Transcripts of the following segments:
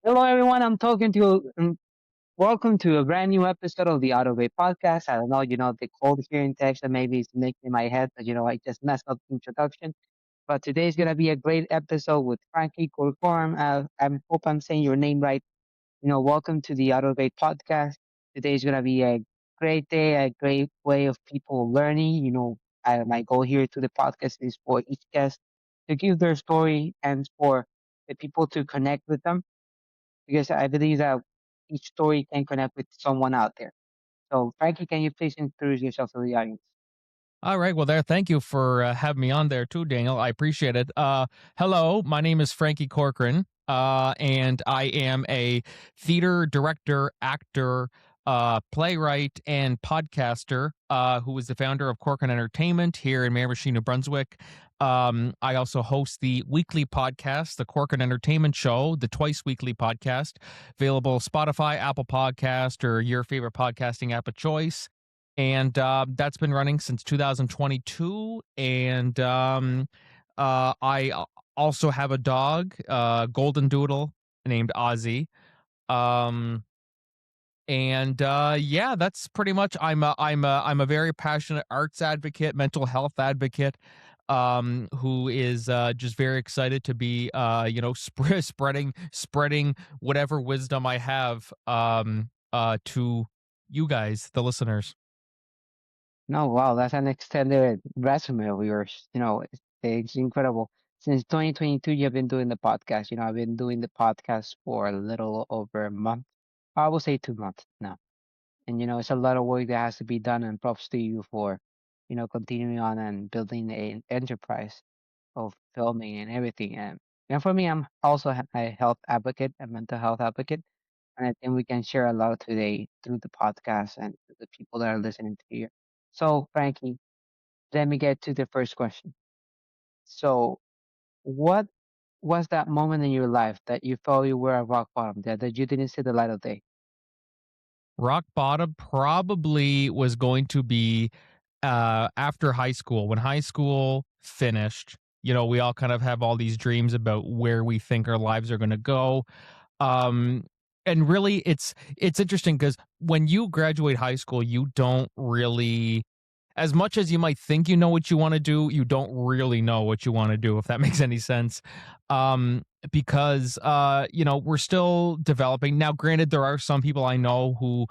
Hello, everyone. I'm talking to. Welcome to a brand new episode of the Auto podcast. I don't know, the cold here in Texas maybe it's making my head, but I just messed up the introduction. But today's gonna be a great episode with Frankie Corcoran. I hope I'm saying your name right. Welcome to the Auto podcast. Today's gonna be a great day, a great way of people learning. My goal here to the podcast is for each guest to give their story and for the people to connect with them because I believe that each story can connect with someone out there. So, Frankie, can you please introduce yourself to the audience? All right. Well, thank you for having me on there too, Daniel. I appreciate it. Hello, my name is Frankie Corcoran, and I am a theater director, actor, playwright, and podcaster who is the founder of Corcoran Entertainment here in Miramichi, New Brunswick. I also host the weekly podcast, the Corcoran Entertainment Show, the twice weekly podcast, available Spotify, Apple Podcast, or your favorite podcasting app of choice, and that's been running since 2022. And I also have a dog, golden doodle named Ozzy. Um, and yeah, that's pretty much. I'm a very passionate arts advocate, mental health advocate. Who is just very excited to be spreading whatever wisdom I have to you guys, the listeners. No, wow, that's an extended resume of yours. It's incredible. Since 2022, you've been doing the podcast. I've been doing the podcast for a little over a month. I will say 2 months now. And, it's a lot of work that has to be done, and props to you for, continuing on and building an enterprise of filming and everything. And for me, I'm also a health advocate, a mental health advocate. And I think we can share a lot today through the podcast and to the people that are listening to here. So, Frankie, let me get to the first question. So, what was that moment in your life that you felt you were at rock bottom, that you didn't see the light of day? Rock bottom probably was going to be after high school. When high school finished, we all kind of have all these dreams about where we think our lives are going to go. Um, and really, it's interesting because when you graduate high school, you don't really, as much as you might think you know what you want to do, you don't really know what you want to do, if that makes any sense. Because we're still developing. Now, granted, there are some people I know who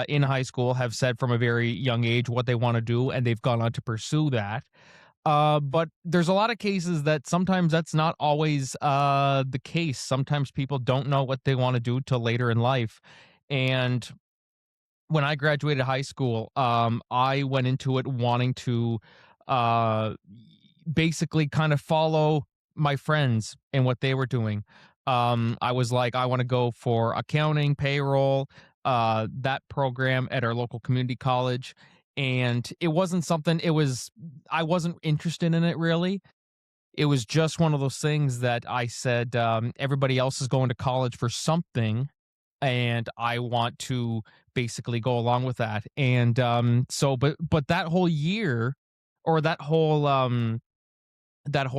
in high school have said from a very young age what they want to do, and they've gone on to pursue that. But there's a lot of cases that sometimes that's not always the case. Sometimes people don't know what they want to do till later in life. And when I graduated high school, I went into it wanting to uh, basically kind of follow my friends and what they were doing. I was like, I want to go for accounting, payroll, that program at our local community college. And it wasn't something, I wasn't interested in it really. It was just one of those things that I said, everybody else is going to college for something, and I want to basically go along with that. And but that whole year, or that whole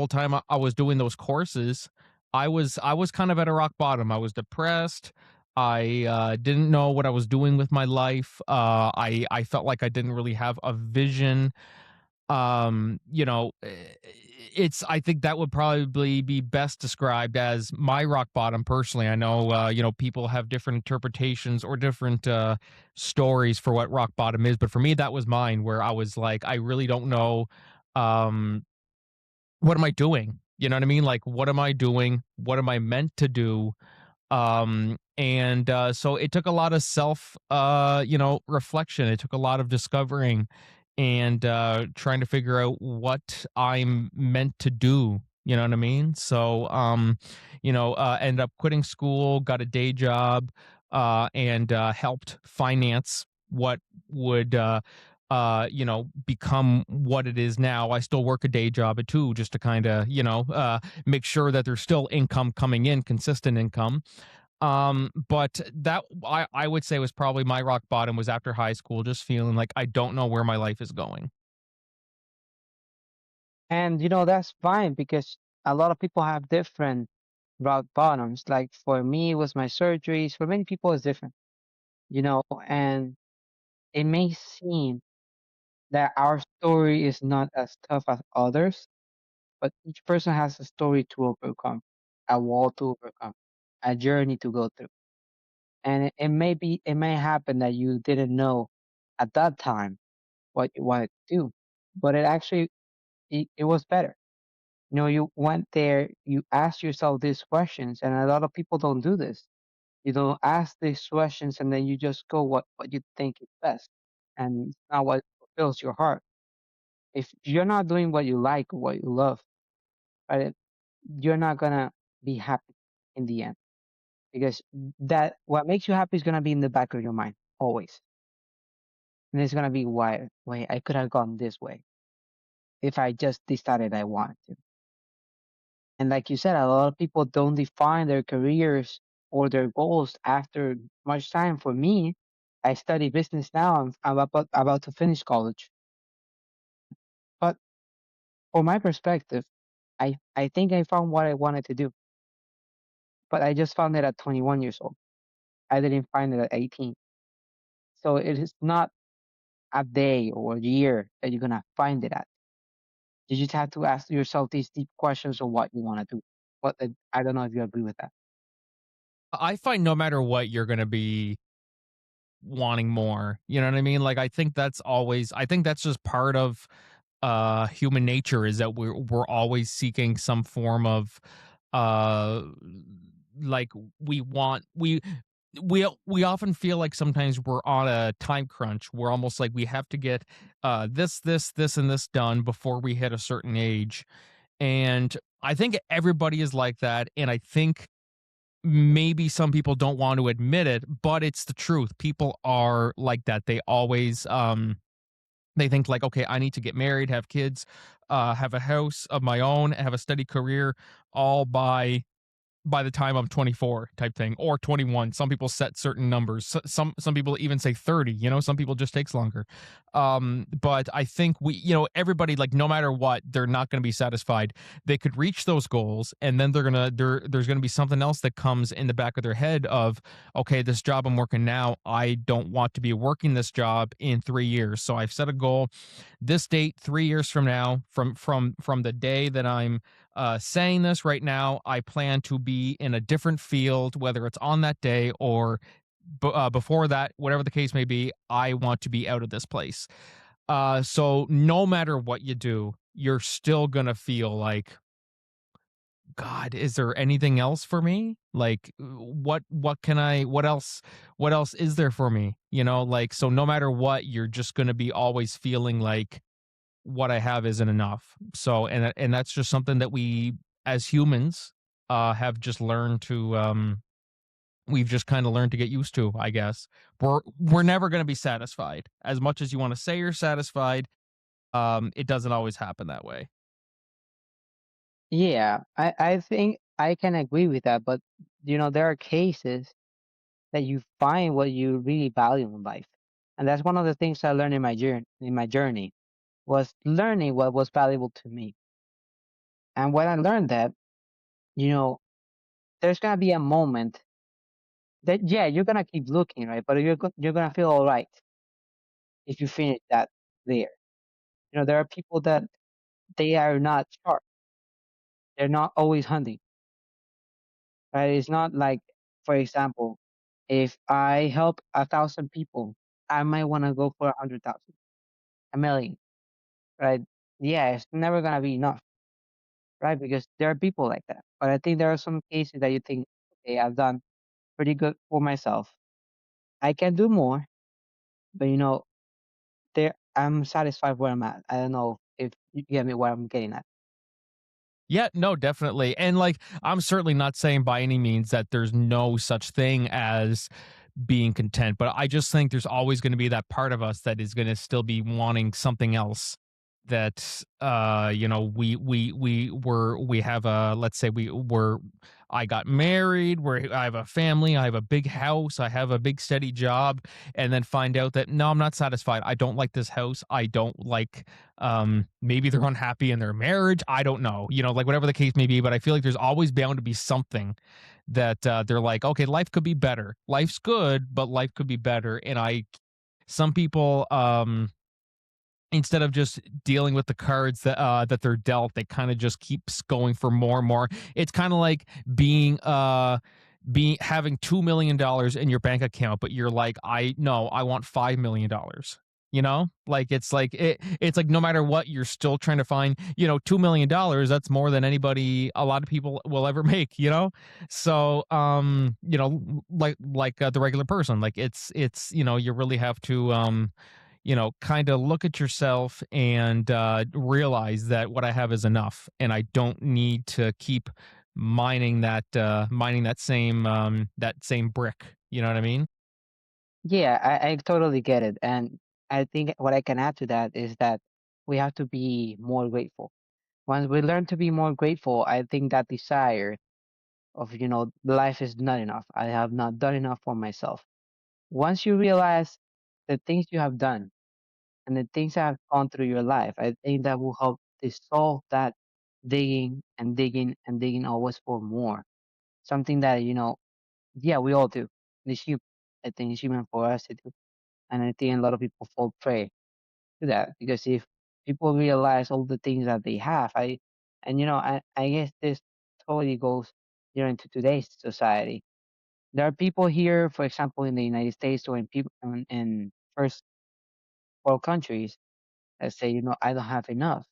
time I was doing those courses, I was kind of at a rock bottom. I was depressed. I didn't know what I was doing with my life. I felt like I didn't really have a vision. It's I think that would probably be best described as my rock bottom personally. I know people have different interpretations or different stories for what rock bottom is, but for me that was mine, where I was like, I really don't know, um what am I doing? You know what I mean? Like, what am I doing? What am I meant to do? And So it took a lot of self reflection. It took a lot of discovering and trying to figure out what I'm meant to do. You know what I mean? So ended up quitting school, got a day job, and helped finance what would become what it is now. I still work a day job at too, just to kind of, make sure that there's still income coming in, consistent income. But that I would say was probably my rock bottom, was after high school, just feeling like I don't know where my life is going. And that's fine because a lot of people have different rock bottoms. Like for me, it was my surgeries. For many people, it's different, and it may seem that our story is not as tough as others, but each person has a story to overcome, a wall to overcome, a journey to go through. And it may happen that you didn't know at that time what you wanted to do, but it was better. You went there, you asked yourself these questions, and a lot of people don't do this. You don't ask these questions and then you just go what you think is best. And it's not what fulfills your heart. If you're not doing what you like or what you love, right, you're not gonna be happy in the end. Because that what makes you happy is gonna be in the back of your mind, always. And it's gonna be why I could have gone this way if I just decided I wanted to. And like you said, a lot of people don't define their careers or their goals after much time. For me, I study business now. I'm about to finish college. But from my perspective, I think I found what I wanted to do. But I just found it at 21 years old. I didn't find it at 18. So it is not a day or a year that you're gonna find it at. You just have to ask yourself these deep questions of what you want to do. But I don't know if you agree with that. I find no matter what, you're going to be wanting more. You know what I mean? Like I think that's just part of human nature, is that we're always seeking some form of uh like we want we often feel like sometimes we're on a time crunch. We're almost like we have to get this and this done before we hit a certain age. And I think everybody is like that, and I think maybe some people don't want to admit it, but it's the truth. People are like that. They always they think like, okay, I need to get married, have kids, have a house of my own, have a steady career, all by the time I'm 24 type thing, or 21. Some people set certain numbers. Some people even say 30. Some people just takes longer. But I think everybody, like, no matter what, they're not going to be satisfied. They could reach those goals, and then there's going to be something else that comes in the back of their head of, okay, this job I'm working now, I don't want to be working this job in 3 years. So I've set a goal, this date, 3 years from now, from the day that I'm saying this right now, I plan to be in a different field, whether it's on that day or before that, whatever the case may be. I want to be out of this place. So no matter what you do, you're still gonna feel like, God, is there anything else for me? Like, what else is there for me? Like, so no matter what, you're just gonna be always feeling like what I have isn't enough. So, and that's just something that we as humans have just learned to we've just kind of learned to get used to, I guess. We're never going to be satisfied. As much as you want to say you're satisfied, it doesn't always happen that way. Yeah, I think I can agree with that, but there are cases that you find what you really value in life. And that's one of the things I learned in my journey was learning what was valuable to me. And when I learned that, you know, there's gonna be a moment that yeah, you're gonna keep looking, right? But you're gonna feel all right if you finish that there. There are people that they are not sharp. They're not always hunting, right? It's not like, for example, if I help 1,000 people, I might want to go for 100,000, a million, right? Yeah, it's never gonna be enough, right? Because there are people like that. But I think there are some cases that you think, okay, I've done pretty good for myself. I can do more, but there I'm satisfied where I'm at. I don't know if you get me what I'm getting at. Yeah, no, definitely. And like, I'm certainly not saying by any means that there's no such thing as being content, but I just think there's always going to be that part of us that is going to still be wanting something else, that we have a, let's say, I got married, where I have a family, I have a big house, I have a big steady job, and then find out that no, I'm not satisfied. I don't like this house. I don't like maybe they're unhappy in their marriage. I don't know. Like whatever the case may be, but I feel like there's always bound to be something that they're like, okay, life could be better. Life's good, but life could be better. And some people instead of just dealing with the cards that they're dealt, they kind of just keeps going for more and more. It's kind of like being having $2 million in your bank account, but you're like, I want $5 million. It's like no matter what, you're still trying to find, $2 million. That's more than a lot of people will ever make. So the regular person, like it's you really have to kind of look at yourself and realize that what I have is enough, and I don't need to keep mining that same brick. You know what I mean? Yeah, I totally get it. And I think what I can add to that is that we have to be more grateful. Once we learn to be more grateful, I think that desire of, life is not enough. I have not done enough for myself. Once you realize the things you have done and the things that have gone through your life, I think that will help dissolve that digging and digging and digging always for more. Something that, yeah, we all do. It's human. I think it's human for us to do. And I think a lot of people fall prey to that because if people realize all the things that they have, I guess this totally goes, into today's society. There are people here, for example, in the United States or in people in first world countries that say, I don't have enough,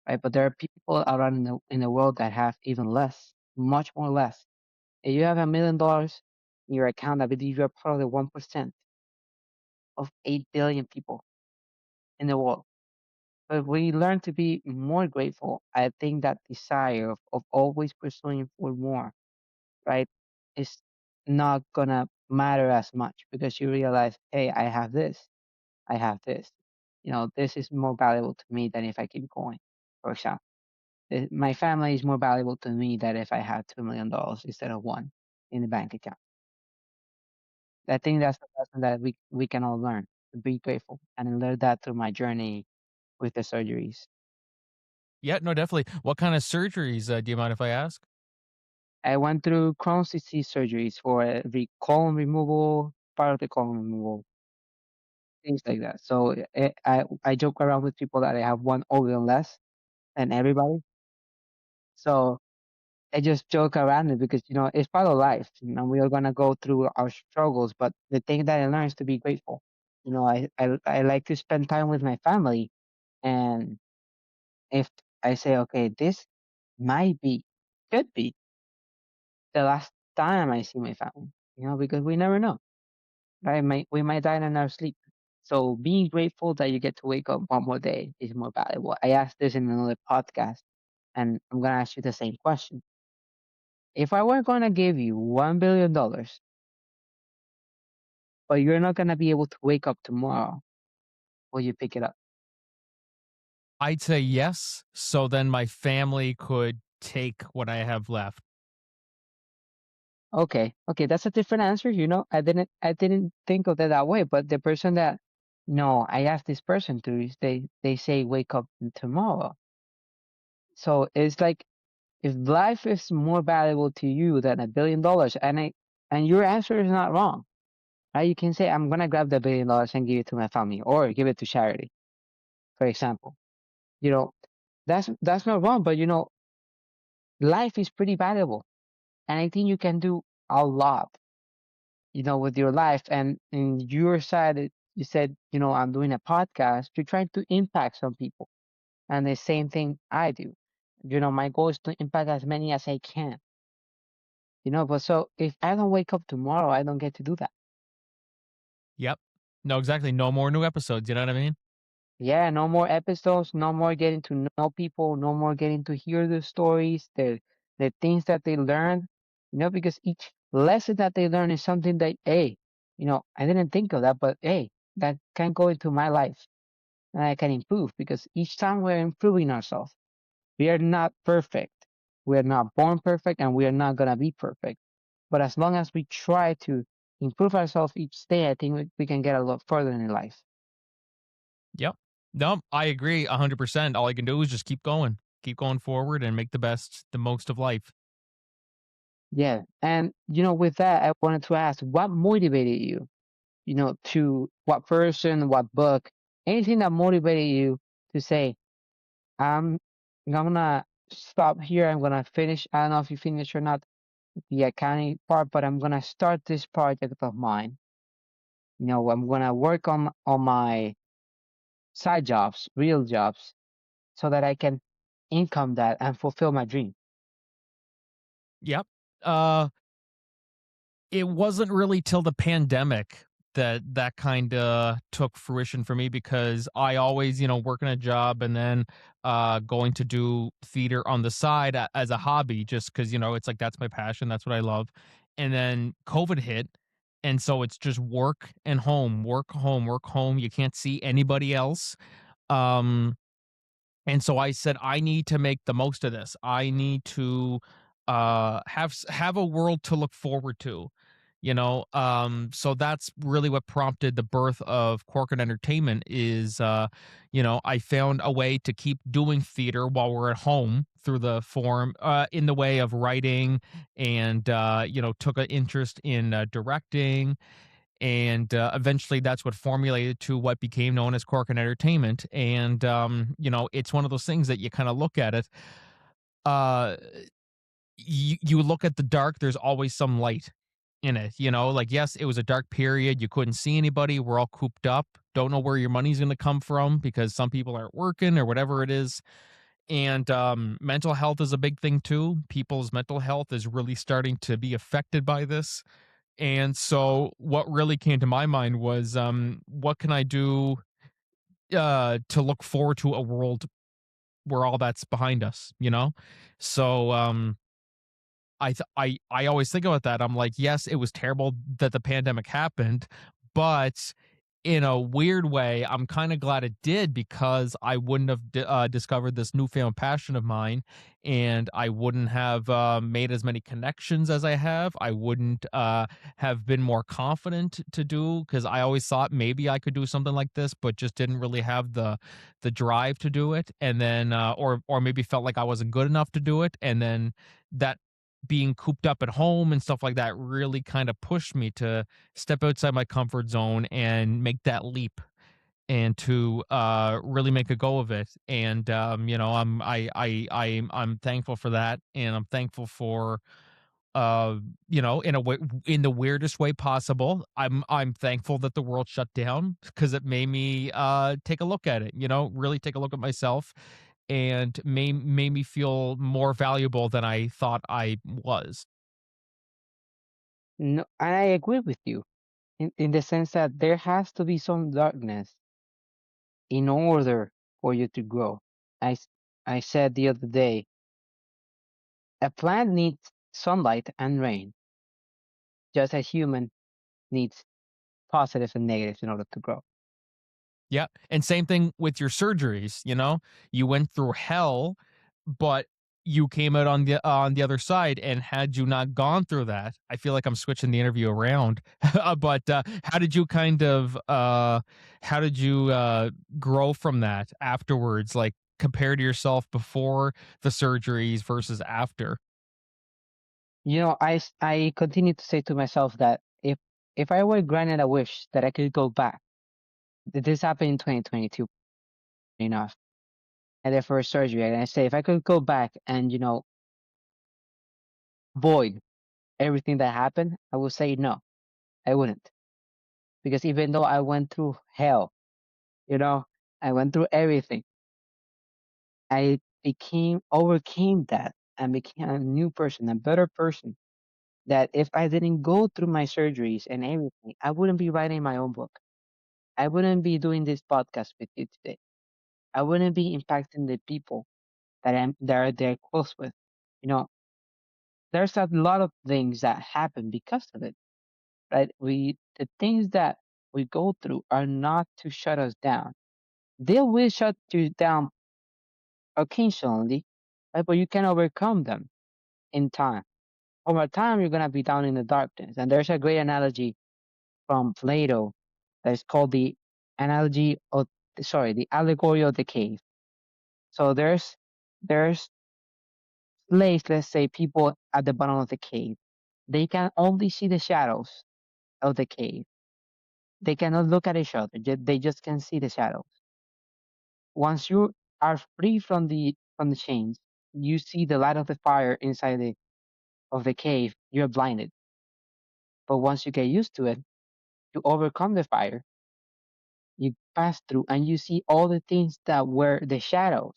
right? But there are people around in the world that have even less, much more less. If you have $1 million in your account, I believe you're part of the 1% of 8 billion people in the world. But we learn to be more grateful. I think that desire of always pursuing for more, right, is not gonna matter as much because you realize, hey, I have this, I have this. This is more valuable to me than if I keep going. For example, my family is more valuable to me than if I had $2 million instead of one in the bank account. I think that's the lesson that we can all learn to be grateful, and I learned that through my journey with the surgeries. Yeah, no, definitely. What kind of surgeries? Do you mind if I ask? I went through Crohn's disease surgeries for the colon removal, part of the colon removal, things like that. So I joke around with people that I have one organ less than everybody. So I just joke around it because it's part of life. We are gonna go through our struggles. But the thing that I learned is to be grateful. I like to spend time with my family, and if I say, okay, this might be, could be the last time I see my family, because we never know. Right? We might die in our sleep. So being grateful that you get to wake up one more day is more valuable. I asked this in another podcast, and I'm gonna ask you the same question. If I were gonna give you $1 billion, but you're not gonna be able to wake up tomorrow, will you pick it up? I'd say yes. So then my family could take what I have left. Okay, okay, that's a different answer. I didn't think of it that way. But the person that, no, I asked this person to, is they say wake up tomorrow. So it's like, if life is more valuable to you than $1 billion, and your answer is not wrong, right? You can say, I'm gonna grab the $1 billion and give it to my family or give it to charity, for example. You know, that's not wrong, but life is pretty valuable. And I think you can do a lot, with your life. And in your side, you said, I'm doing a podcast. You're trying to impact some people. And the same thing I do. My goal is to impact as many as I can. But so if I don't wake up tomorrow, I don't get to do that. Yep. No, exactly. No more new episodes. You know what I mean? Yeah, no more episodes, no more getting to know people, no more getting to hear the stories, the things that they learn, because each lesson that they learn is something that, hey, I didn't think of that, but hey, that can go into my life and I can improve because each time we're improving ourselves. We are not perfect. We are not born perfect and we are not going to be perfect. But as long as we try to improve ourselves each day, I think we can get a lot further in life. Yep. No, I agree 100%. All I can do is just keep going forward and make the most of life. Yeah. And, with that, I wanted to ask what motivated you, to what person, what book, anything that motivated you to say, I'm, I'm going to stop here. I'm going to finish. I don't know if you finish or not the accounting part, but I'm going to start this project of mine. I'm going to work on my side jobs, real jobs, so that I can income that and fulfill my dream. Yep. Uh it wasn't really till the pandemic that that kind of took fruition for me because I always, working a job and then going to do theater on the side as a hobby just cuz it's like that's my passion, that's what I love. And then COVID hit and so it's just work and home, work home, work home. You can't see anybody else. Um and so I said, I need to make the most of this. I need to have a world to look forward to, so that's really what prompted the birth of Corcoran Entertainment is, I found a way to keep doing theater while we're at home through the form, in the way of writing and, took an interest in directing and eventually that's what formulated to what became known as Corcoran Entertainment. And it's one of those things that you kind of look at it. Uh, you look at the dark. There's always some light in it. Like yes, it was a dark period. You couldn't see anybody. We're all cooped up. Don't know where your money's going to come from because some people aren't working or whatever it is. And mental health is a big thing too. People's mental health is really starting to be affected by this. And so what really came to my mind was what can I do to look forward to a world where all that's behind us, So I always think about that. I'm like, yes, it was terrible that the pandemic happened, but in a weird way, I'm kind of glad it did because I wouldn't have discovered this newfound passion of mine, and I wouldn't have made as many connections as I have. I wouldn't have been more confident to do because I always thought maybe I could do something like this, but just didn't really have the drive to do it, and then or maybe felt like I wasn't good enough to do it, and then that being cooped up at home and stuff like that really kind of pushed me to step outside my comfort zone and make that leap and to really make a go of it. And I'm thankful for that, and I'm thankful for uh in a way, in the weirdest way possible. I'm thankful that the world shut down because it made me take a look at it, really take a look at myself and made me feel more valuable than I thought I was. No, and I agree with you in the sense that there has to be some darkness in order for you to grow. I, s- I said the other day, a plant needs sunlight and rain, just as human needs positives and negatives in order to grow. Yeah, and same thing with your surgeries, You went through hell, but you came out on the other side, and had you not gone through that, I feel like I'm switching the interview around, but, how did you how did you, grow from that afterwards, like, compare to yourself before the surgeries versus after? I continue to say to myself that if I were granted a wish that I could go back, this happened in 2022 enough, and then for a surgery, and I say if I could go back and void everything that happened, I would say no, I wouldn't, because even though I went through hell, you know, I went through everything. I became overcame that and became a new person, a better person. That if I didn't go through my surgeries and everything, I wouldn't be writing my own book. I wouldn't be doing this podcast with you today. I wouldn't be impacting the people that are there close with. You know, there's a lot of things that happen because of it, right? The things that we go through are not to shut us down. They will shut you down occasionally, right? But you can overcome them. in time. Over time, you're gonna be down in the darkness. And there's a great analogy from Plato that is called analogy of, the allegory of the cave. So there's slaves, let's say people at the bottom of the cave. They can only see the shadows of the cave. They cannot look at each other. They just can see the shadows. Once you are free from the chains, you see the light of the fire inside of the cave. You're blinded. But once you get used to it, you overcome the fire. You pass through and you see all the things that were the shadows,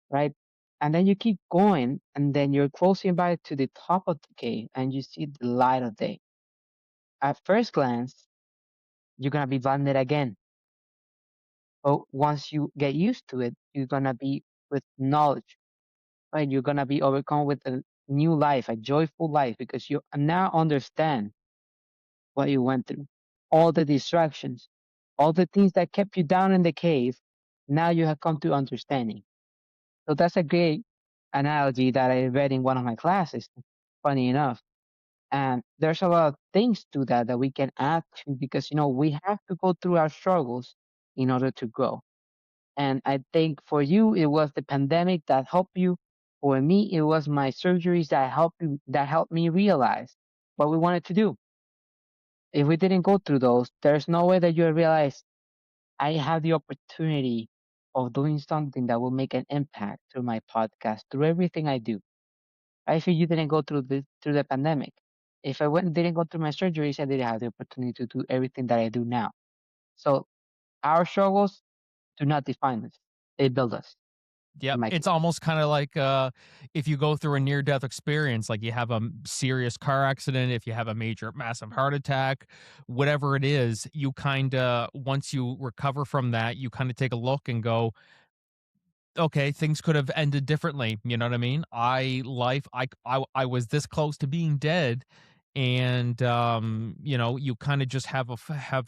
right? And then you keep going, and then you're closing by to the top of the cave, and you see the light of day. At first glance, you're gonna be blinded again. But once you get used to it, you're gonna be with knowledge, right? You're gonna be overcome with a new life, a joyful life, because you now understand what you went through, all the distractions, all the things that kept you down in the cave. Now you have come to understanding. So that's a great analogy that I read in one of my classes, funny enough. And there's a lot of things to that that we can add to because, we have to go through our struggles in order to grow. And I think for you, it was the pandemic that helped you. For me, it was my surgeries that helped me realize what we wanted to do. If we didn't go through those, there's no way that you realize I have the opportunity of doing something that will make an impact through my podcast, through everything I do. I feel you didn't go through the pandemic. If I didn't go through my surgeries, I didn't have the opportunity to do everything that I do now. So our struggles do not define us; they build us. In Yep. my It's case, almost kind of like if you go through a near death experience, like you have a serious car accident, if you have a major massive heart attack, whatever it is, you kind of, once you recover from that, you kind of take a look and go, okay, things could have ended differently. You know what I mean? I was this close to being dead, and you kind of just have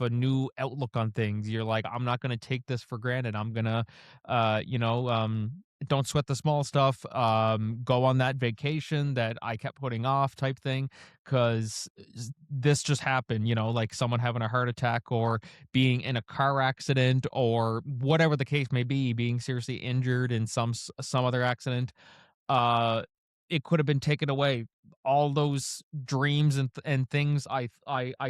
a new outlook on things. You're like, I'm not going to take this for granted. I'm gonna, don't sweat the small stuff. Go on that vacation that I kept putting off, type thing, because this just happened. Like someone having a heart attack or being in a car accident or whatever the case may be, being seriously injured in some other accident, uh it could have been taken away. All those dreams and things I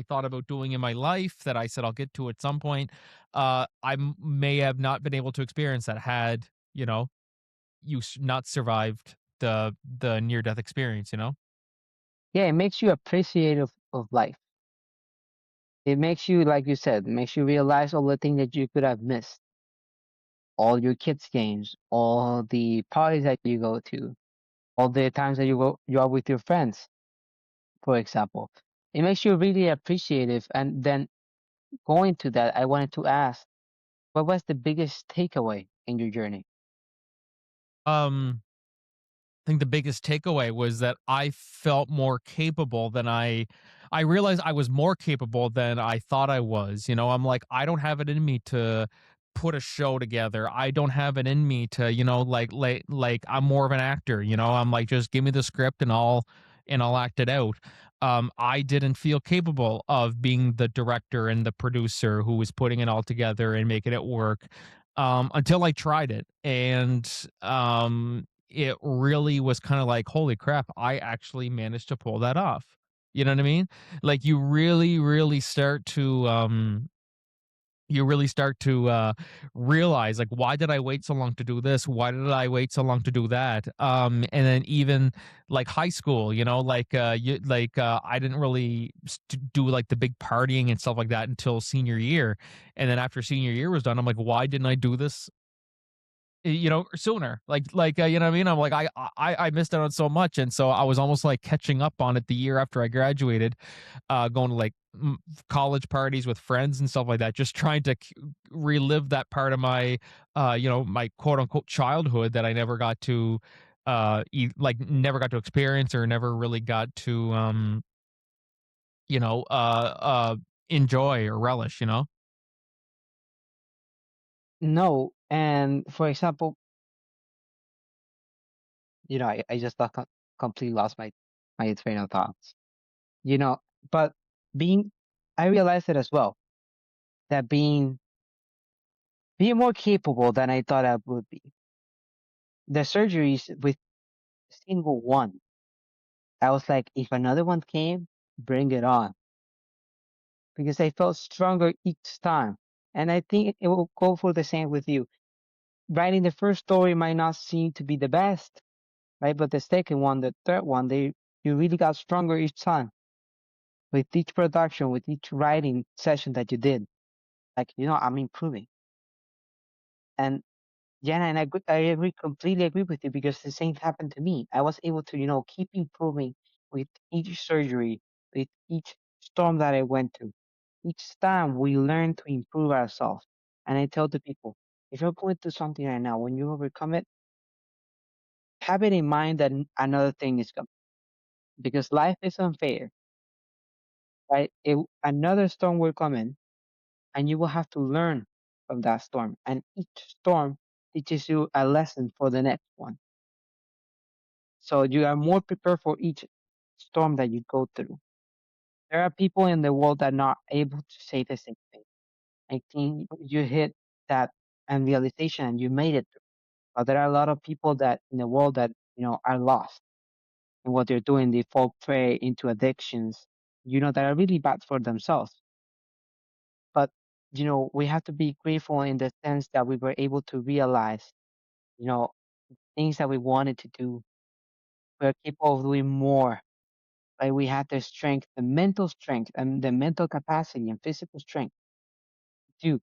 thought about doing in my life that I said I'll get to at some point, may have not been able to experience that had not survived the near death experience. yeah, it makes you appreciative of life. It makes you, like you said, makes you realize all the things that you could have missed, all your kids' games, all the parties that you go to, all the times that you are with your friends, for example. It makes you really appreciative. And then going to that, I wanted to ask, what was the biggest takeaway in your journey? um I think the biggest takeaway was that I felt more capable than I realized I was more capable than I thought I was. I'm like, I don't have it in me to put a show together. I don't have it in me to, like I'm more of an actor. I'm like, just give me the script and I'll act it out. I didn't feel capable of being the director and the producer who was putting it all together and making it work, until I tried it. And it really was kind of like, holy crap, I actually managed to pull that off. You know what I mean? Like you really start to realize, like, why did I wait so long to do this? Why did I wait so long to do that? And then even like high school, I didn't really do like the big partying and stuff like that until senior year. And then after senior year was done, I'm like, why didn't I do this sooner? You know what I mean? I'm like, I missed out on so much. And so I was almost like catching up on it the year after I graduated, going to like college parties with friends and stuff like that, just trying to relive that part of my quote unquote childhood that I never got to, never got to experience or never really got to, you know, uh, uh, enjoy or relish. No, and for example, I just thought. completely lost my train of thoughts. You know, but being, I realized it as well that being more capable than I thought I would be. The surgeries with single one, I was like, if another one came, bring it on, because I felt stronger each time. And I think it will go for the same with you. Writing the first story might not seem to be the best, right? But the second one, the third one, you really got stronger each time with each production, with each writing session that you did. Like, I'm improving. And yeah, and completely agree with you because the same happened to me. I was able to, keep improving with each surgery, with each storm that I went through. Each time we learn to improve ourselves. And I tell the people, if you're going through something right now, when you overcome it, have it in mind that another thing is coming because life is unfair, right? Another storm will come in and you will have to learn from that storm. And each storm teaches you a lesson for the next one. So you are more prepared for each storm that you go through. There are people in the world that are not able to say the same thing. I think you hit that and realization and you made it through. But there are a lot of people that in the world that, are lost in what they're doing. They fall prey into addictions, that are really bad for themselves. But, we have to be grateful in the sense that we were able to realize, you know, things that we wanted to do. We're capable of doing more. Right? We had the strength, the mental strength, and the mental capacity and physical strength to do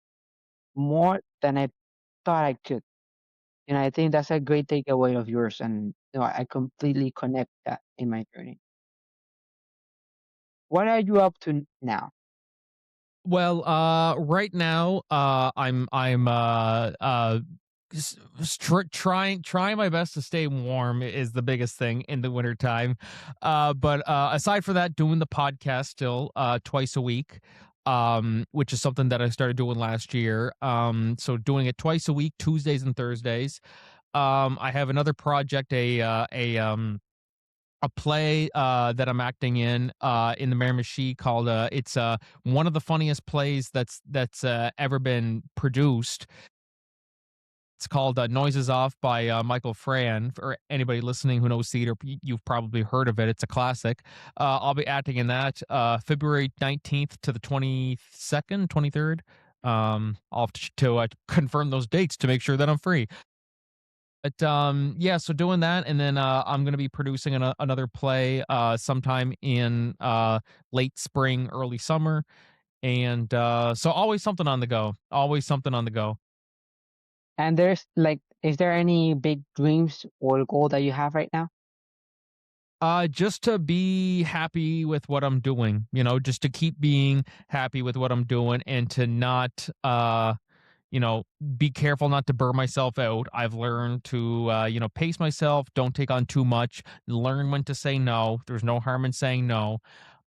more than I thought I could. I think that's a great takeaway of yours, and I completely connect that in my journey. What are you up to now? Well, right now, trying my best to stay warm is the biggest thing in the winter time. But aside from that, doing the podcast still twice a week, which is something that I started doing last year. So doing it twice a week, Tuesdays and Thursdays. I have another project, a play that I'm acting in the Miramichi called it's one of the funniest plays that's ever been produced. It's called Noises Off by Michael Fran. For anybody listening who knows theater, you've probably heard of it. It's a classic. I'll be acting in that February 19th to the 22nd, 23rd. I'll have to confirm those dates to make sure that I'm free. But yeah, so doing that, and then I'm going to be producing another play sometime in late spring, early summer, and so always something on the go. Always something on the go. And is there any big dreams or goal that you have right now? Just to be happy with what I'm doing, just to keep being happy with what I'm doing, and to not you know, be careful not to burn myself out. I've learned to, pace myself, don't take on too much, learn when to say no. There's no harm in saying no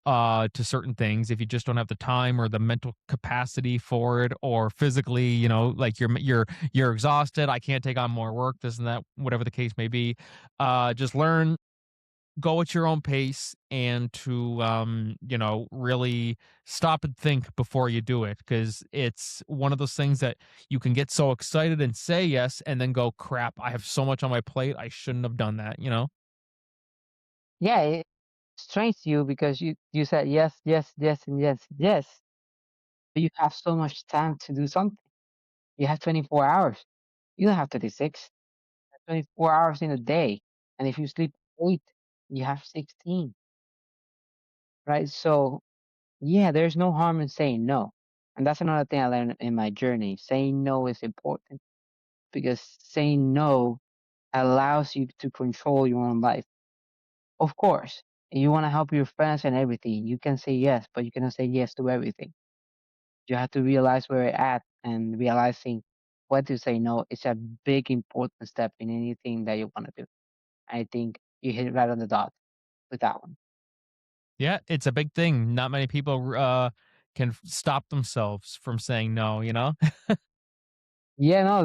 to certain things if you just don't have the time or the mental capacity for it, or physically, like you're exhausted. I can't take on more work, this and that, whatever the case may be. Just learn, go at your own pace, and to really stop and think before you do it, because it's one of those things that you can get so excited and say yes and then go, crap, I have so much on my plate, I shouldn't have done that. Yeah, it strains you because you said yes, yes, yes, and yes, yes. But you have so much time to do something. You have 24 hours. You don't have 36. 24 hours in a day. And if you sleep 8, you have 16, right? So, yeah, there's no harm in saying no. And that's another thing I learned in my journey. Saying no is important because saying no allows you to control your own life. Of course, you want to help your friends and everything. You can say yes, but you cannot say yes to everything. You have to realize where you're at, and realizing what to say no is a big important step in anything that you want to do. I think you hit it right on the dot with that one. Yeah, it's a big thing. Not many people can stop themselves from saying no. Yeah, no,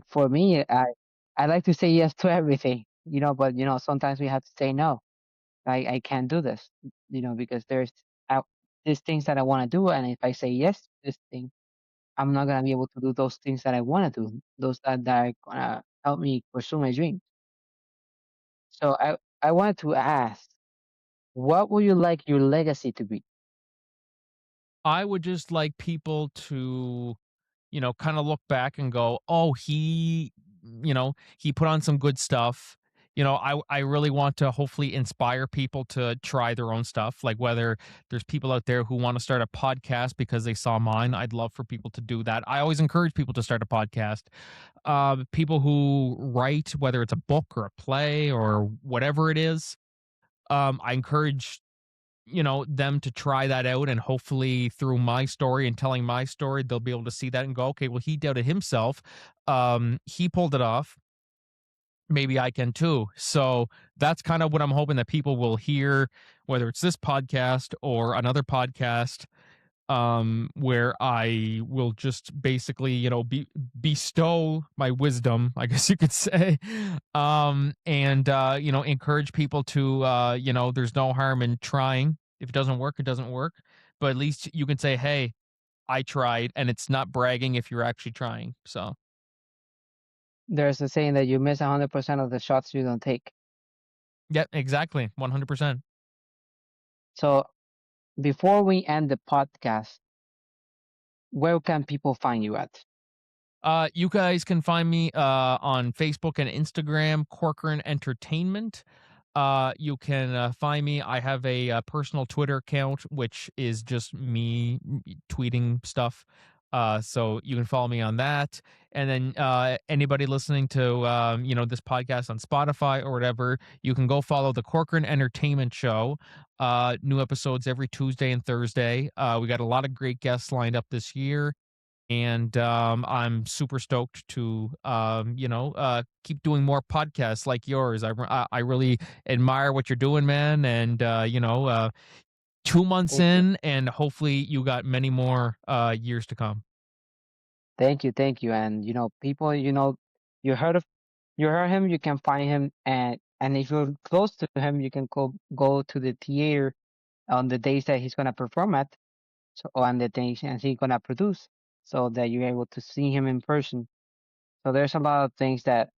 for me, I like to say yes to everything. but sometimes we have to say no. I can't do this, because there's uh, these things that I want to do, and if I say yes to this thing, I'm not gonna be able to do those things that I want to do, those that are gonna help me pursue my dreams. So I wanted to ask, what would you like your legacy to be? I would just like people to, kind of look back and go, "Oh, he put on some good stuff." I really want to hopefully inspire people to try their own stuff. Like whether there's people out there who want to start a podcast because they saw mine, I'd love for people to do that. I always encourage people to start a podcast. People who write, whether it's a book or a play or whatever it is, I encourage them to try that out, and hopefully through my story and telling my story they'll be able to see that and go, okay, well, he doubted himself, he pulled it off, maybe I can too. So that's kind of what I'm hoping that people will hear, whether it's this podcast or another podcast, where I will just basically, bestow my wisdom, I guess you could say, and encourage people to, there's no harm in trying. If it doesn't work, it doesn't work, but at least you can say, hey, I tried, and it's not bragging if you're actually trying. So There's a saying that you miss 100% of the shots you don't take. yeah, exactly, 100%. So before we end the podcast, where can people find you at? You guys can find me on Facebook and Instagram, Corcoran Entertainment. You can find me. I have a personal Twitter account, which is just me tweeting stuff. So you can follow me on that. And then anybody listening to this podcast on Spotify or whatever, you can go follow the Corcoran Entertainment Show. New episodes every Tuesday and Thursday. We got a lot of great guests lined up this year, and I'm super stoked to keep doing more podcasts like yours. I really admire what you're doing, man, and 2 months Thank you. in, and hopefully you got many more years to come. Thank you, thank you. And people, you heard of you heard him, you can find him, and if you're close to him, you can go to the theater on the days that he's gonna perform at, so on the days and he's gonna produce, so that you're able to see him in person. So there's a lot of things that,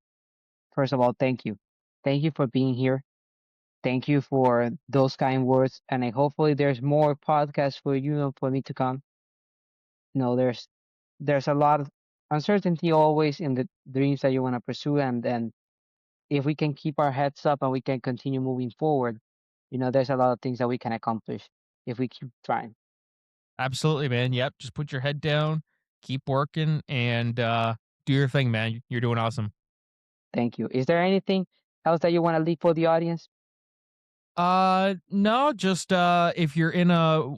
first of all, thank you. Thank you for being here. Thank you for those kind words, and hopefully there's more podcasts for you and for me to come. There's a lot of uncertainty always in the dreams that you want to pursue, and then if we can keep our heads up and we can continue moving forward, there's a lot of things that we can accomplish if we keep trying. Absolutely, man. Yep. Just put your head down, keep working, and do your thing, man. You're doing awesome. Thank you. Is there anything else that you want to leave for the audience? No, just if you're in a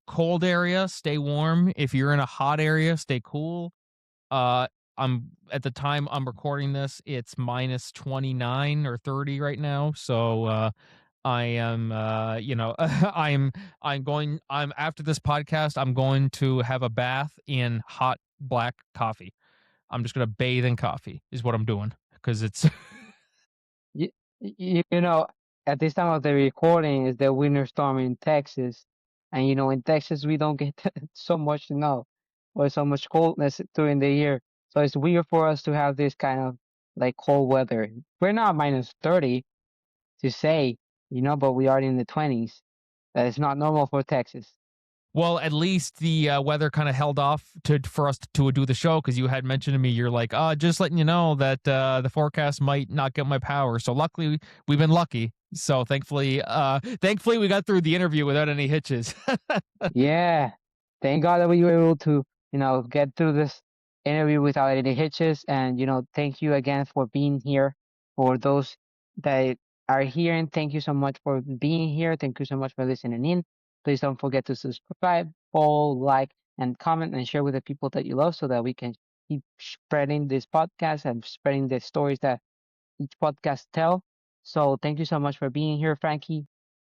cold area, stay warm. If you're in a hot area, stay cool. Uh, I'm at the time I'm recording this, it's minus 29 or 30 right now. So I am I'm after this podcast, I'm going to have a bath in hot black coffee. I'm just gonna bathe in coffee is what I'm doing because it's You, at this time of the recording is the winter storm in Texas, and in Texas we don't get so much snow or so much coldness during the year. So it's weird for us to have this kind of like cold weather. We're not minus 30 to say, but we are in the 20s. That is not normal for Texas. well, at least the weather kind of held off for us to do the show because you had mentioned to me, you're like, oh, just letting you know that the forecast might not get my power. So luckily, we've been lucky. So thankfully, we got through the interview without any hitches. Yeah. Thank God that we were able to, get through this interview without any hitches. And, thank you again for being here. For those that are here, and thank you so much for being here. Thank you so much for listening in. Please don't forget to subscribe, follow, like, and comment and share with the people that you love so that we can keep spreading this podcast and spreading the stories that each podcast tell. So thank you so much for being here, Frankie.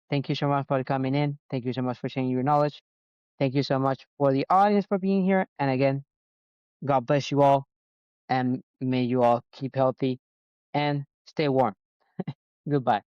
Thank you so much for coming in. Thank you so much for sharing your knowledge. Thank you so much for the audience for being here. And again, God bless you all and may you all keep healthy and stay warm. Goodbye.